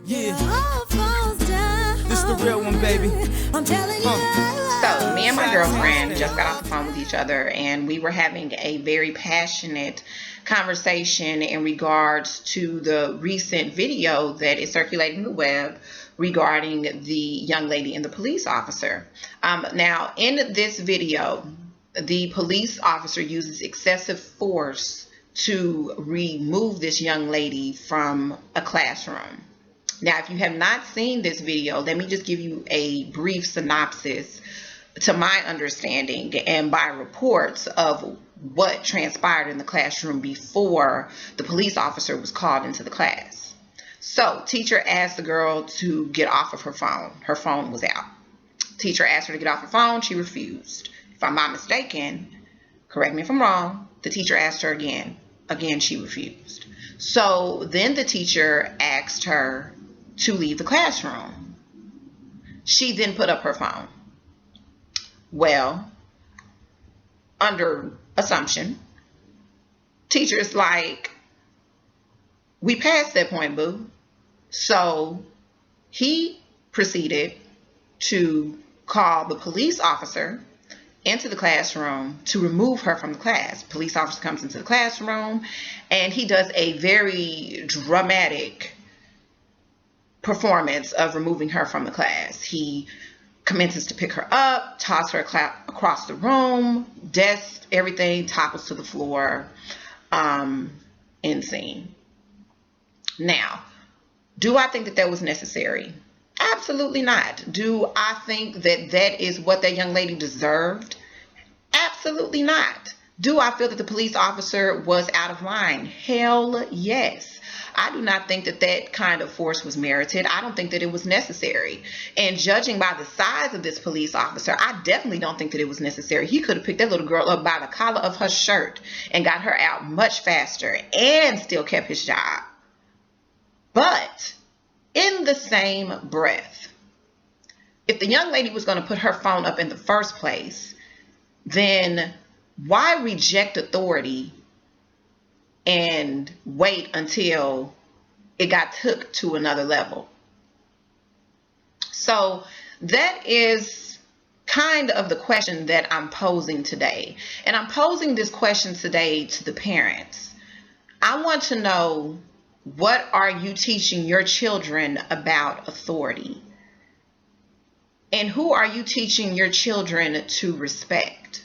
Yeah, this the real one, baby. I'm telling you. So, me and my girlfriend just got off the phone with each other, and we were having a very passionate conversation in regards to the recent video that is circulating the web regarding the young lady and the police officer. Now, in this video, the police officer uses excessive force to remove this young lady from a classroom. Now, if you have not seen this video, let me just give you a brief synopsis to my understanding and by reports of what transpired in the classroom before the police officer was called into the class. So, teacher asked the girl to get off of her phone. Her phone was out. Teacher asked her to get off her phone. She refused. If I'm not mistaken, correct me if I'm wrong, the teacher asked her again. Again, she refused. So then the teacher asked her to leave the classroom. She then put up her phone. Well, under assumption, teacher's like, we passed that point, boo. So he proceeded to call the police officer into the classroom to remove her from the class. Police officer comes into the classroom and he does a very dramatic performance of removing her from the class. He commences to pick her up, toss her across the room, desk, everything topples to the floor. Insane. Now, do I think that that was necessary? Absolutely not. Do I think that that is what that young lady deserved? Absolutely not. Do I feel that the police officer was out of line? Hell yes. I do not think that that kind of force was merited. I don't think that it was necessary. And judging by the size of this police officer, I definitely don't think that it was necessary. He could have picked that little girl up by the collar of her shirt and got her out much faster and still kept his job. But in the same breath, if the young lady was going to put her phone up in the first place, then why reject authority and wait until it got took to another level? So that is kind of the question that I'm posing today. And I'm posing this question today to the parents. I want to know, what are you teaching your children about authority? And who are you teaching your children to respect?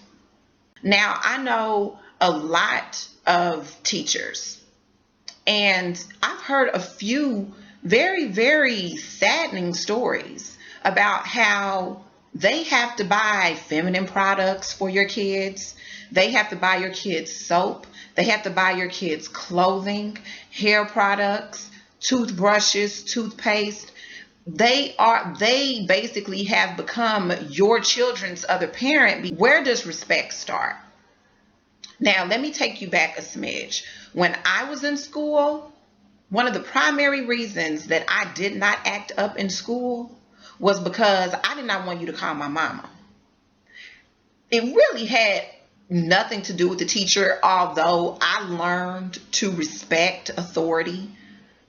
Now, I know a lot of teachers, and I've heard a few very, very saddening stories about how they have to buy feminine products for your kids. They have to buy your kids soap. They have to buy your kids clothing, hair products, toothbrushes, toothpaste. They basically have become your children's other parent. Where does respect start? Now, let me take you back a smidge. When I was in school, one of the primary reasons that I did not act up in school was because I did not want you to call my mama. It really had nothing to do with the teacher, although I learned to respect authority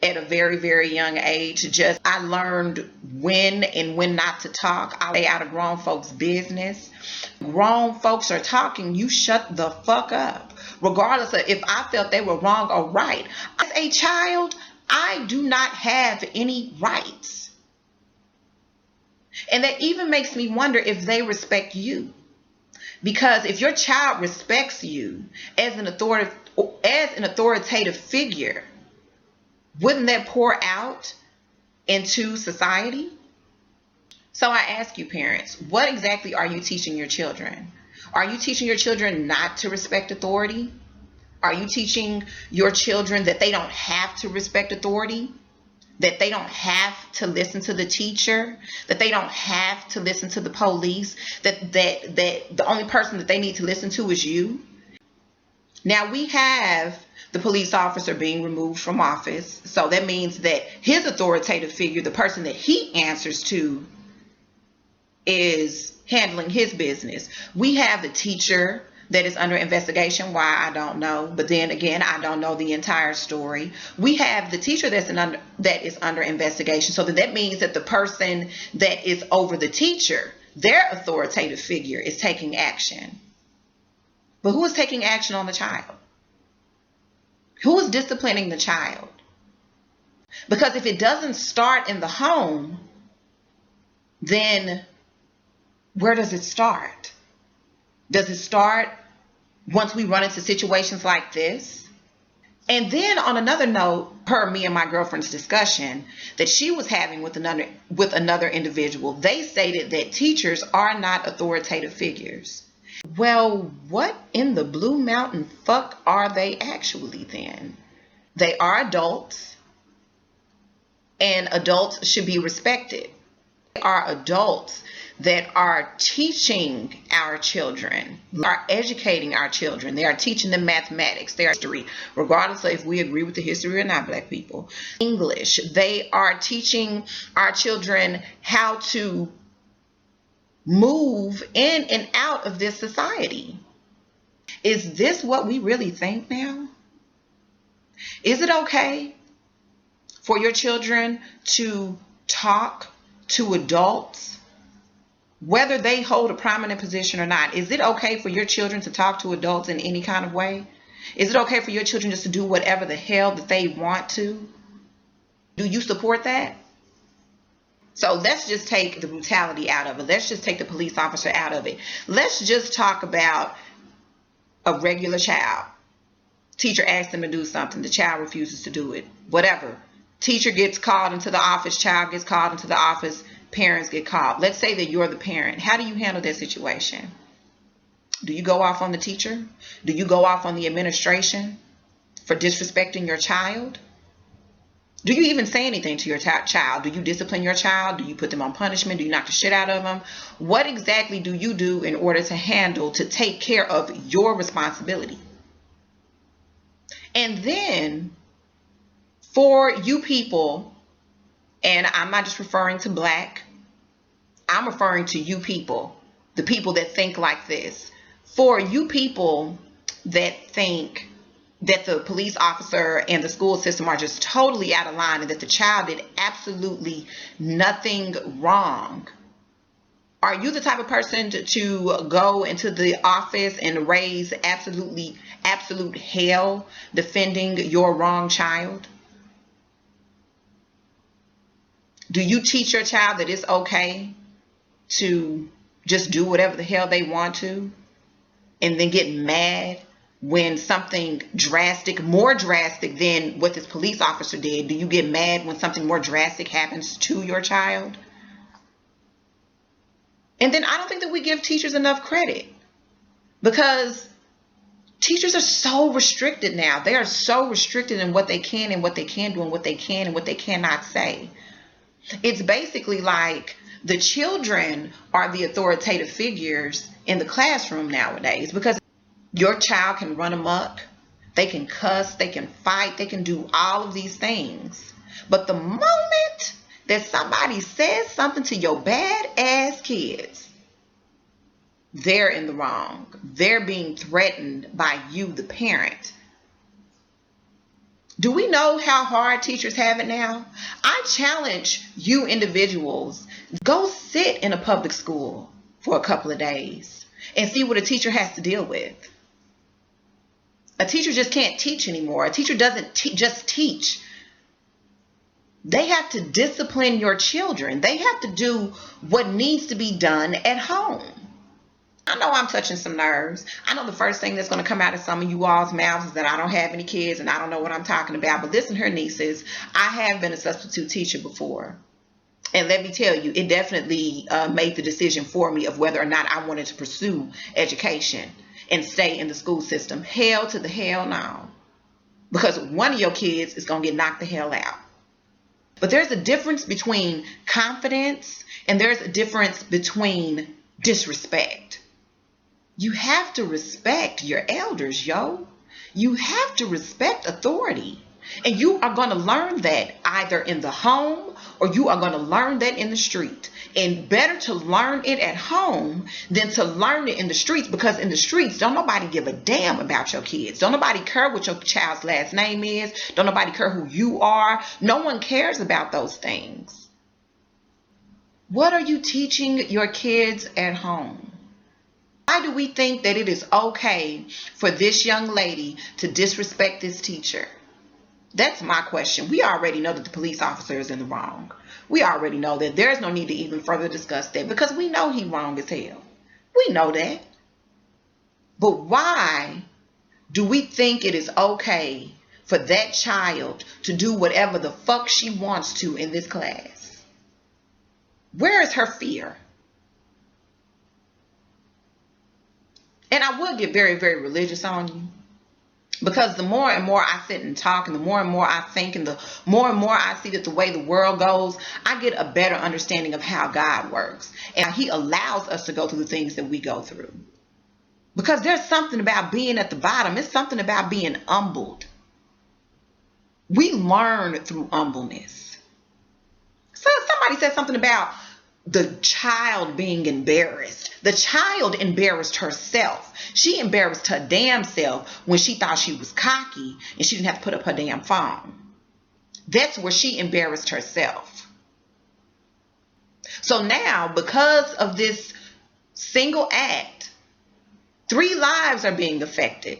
at a very, very young age. I learned when and when not to talk. I lay out of grown folks' business. Grown folks are talking, you shut the fuck up, regardless of if I felt they were wrong or right. As a child, I do not have any rights. And that even makes me wonder if they respect you. Because if your child respects you as an authoritative figure, wouldn't that pour out into society? So I ask you, parents, what exactly are you teaching your children? Are you teaching your children not to respect authority? Are you teaching your children that they don't have to respect authority? That they don't have to listen to the teacher? That they don't have to listen to the police? That the only person that they need to listen to is you? Now, we have the police officer being removed from office. So that means that his authoritative figure, the person that he answers to, is handling his business. We have the teacher that is under investigation. Why, I don't know. But then again, I don't know the entire story. We have the teacher that is under investigation. So that means that the person that is over the teacher, their authoritative figure, is taking action. But who is taking action on the child? Who is disciplining the child? Because if it doesn't start in the home, then where does it start? Does it start once we run into situations like this? And then on another note, me and my girlfriend's discussion that she was having with another individual, they stated that teachers are not authoritative figures. Well, what in the blue mountain fuck are they actually then? They are adults, and adults should be respected. They are adults that are teaching our children, are educating our children. They are teaching them mathematics, their history, regardless of if we agree with the history or not, Black people. English. They are teaching our children how to move in and out of this society. Is this what we really think now? Is it okay for your children to talk to adults, whether they hold a prominent position or not? Is it okay for your children to talk to adults in any kind of way? Is it okay for your children just to do whatever the hell that they want to? Do you support that? So let's just take the brutality out of it. Let's just take the police officer out of it. Let's just talk about a regular child. Teacher asks them to do something. The child refuses to do it. Whatever. Teacher gets called into the office. Child gets called into the office. Parents get called. Let's say that you're the parent. How do you handle that situation? Do you go off on the teacher? Do you go off on the administration for disrespecting your child? Do you even say anything to your child? Do you discipline your child? Do you put them on punishment? Do you knock the shit out of them? What exactly do you do in order to take care of your responsibility? And then for you people, and I'm not just referring to Black, I'm referring to you people, the people that think like this. For you people that think that the police officer and the school system are just totally out of line and that the child did absolutely nothing wrong. Are you the type of person to go into the office and raise absolute hell defending your wrong child? Do you teach your child that it's okay to just do whatever the hell they want to and then get mad when something drastic, more drastic than what this police officer did? Do you get mad when something more drastic happens to your child? And then I don't think that we give teachers enough credit, because teachers are so restricted now. They are so restricted in what they can and what they can do and what they can and what they cannot say. It's basically like the children are the authoritative figures in the classroom nowadays, because your child can run amok, they can cuss, they can fight, they can do all of these things. But the moment that somebody says something to your bad ass kids, they're in the wrong. They're being threatened by you, the parent. Do we know how hard teachers have it now? I challenge you individuals, go sit in a public school for a couple of days and see what a teacher has to deal with. A teacher just can't teach anymore. A teacher doesn't just teach. They have to discipline your children. They have to do what needs to be done at home. I know I'm touching some nerves. I know the first thing that's going to come out of some of you all's mouths is that I don't have any kids and I don't know what I'm talking about. But listen here, nieces, I have been a substitute teacher before. And let me tell you, it definitely made the decision for me of whether or not I wanted to pursue education and stay in the school system. Hell to the hell no. Because one of your kids is going to get knocked the hell out. But there's a difference between confidence and there's a difference between disrespect. You have to respect your elders, yo. You have to respect authority. And you are going to learn that, I either in the home or you are going to learn that in the street. And better to learn it at home than to learn it in the streets, because in the streets, don't nobody give a damn about your kids. Don't nobody care what your child's last name is. Don't nobody care who you are. No one cares about those things. What are you teaching your kids at home? Why do we think that it is okay for this young lady to disrespect this teacher? That's my question. We already know that the police officer is in the wrong. We already know that. There's no need to even further discuss that, because we know he's wrong as hell. We know that. But why do we think it is okay for that child to do whatever the fuck she wants to in this class? Where is her fear? And I would get very, very religious on you, because the more and more I sit and talk, and the more I think, and the more I see that the way the world goes, I get a better understanding of how God works and how he allows us to go through the things that we go through. Because there's something about being at the bottom. It's something about being humbled. We learn through humbleness. So somebody said something about the child being embarrassed. The child embarrassed herself. She embarrassed her damn self when she thought she was cocky and she didn't have to put up her damn phone. That's where she embarrassed herself. So now, because of this single act, 3 lives are being affected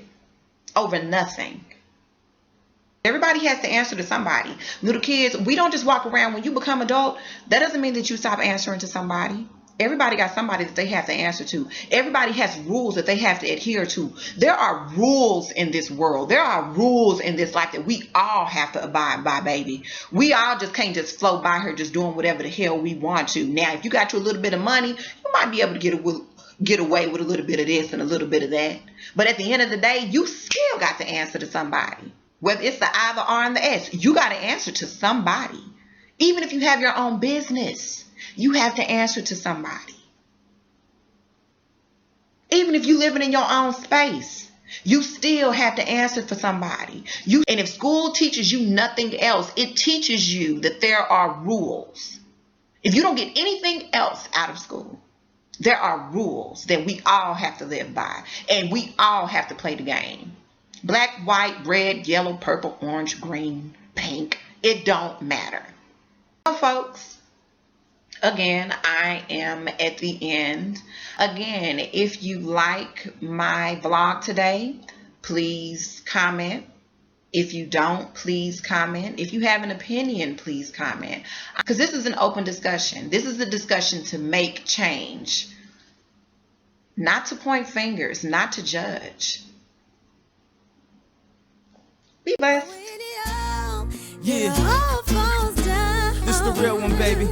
over nothing. Everybody has to answer to somebody. Little kids, we don't just walk around. When you become adult, that doesn't mean that you stop answering to somebody. Everybody got somebody that they have to answer to. Everybody has rules that they have to adhere to. There are rules in this world. There are rules in this life that we all have to abide by, baby. We all just can't just float by here just doing whatever the hell we want to. Now, if you got you a little bit of money, you might be able to get away with a little bit of this and a little bit of that. But at the end of the day, you still got to answer to somebody. Whether it's the I, the R, and the S, you got to answer to somebody. Even if you have your own business, you have to answer to somebody. Even if you're living in your own space, you still have to answer for somebody. And if school teaches you nothing else, it teaches you that there are rules. If you don't get anything else out of school, there are rules that we all have to live by, and we all have to play the game. Black, white, red, yellow, purple, orange, green, pink. It don't matter. Well, folks, again, I am at the end. Again, if you like my vlog today, please comment. If you don't, please comment. If you have an opinion, please comment. Because this is an open discussion. This is a discussion to make change. Not to point fingers, not to judge. Be blessed. Yeah, this the real one, baby.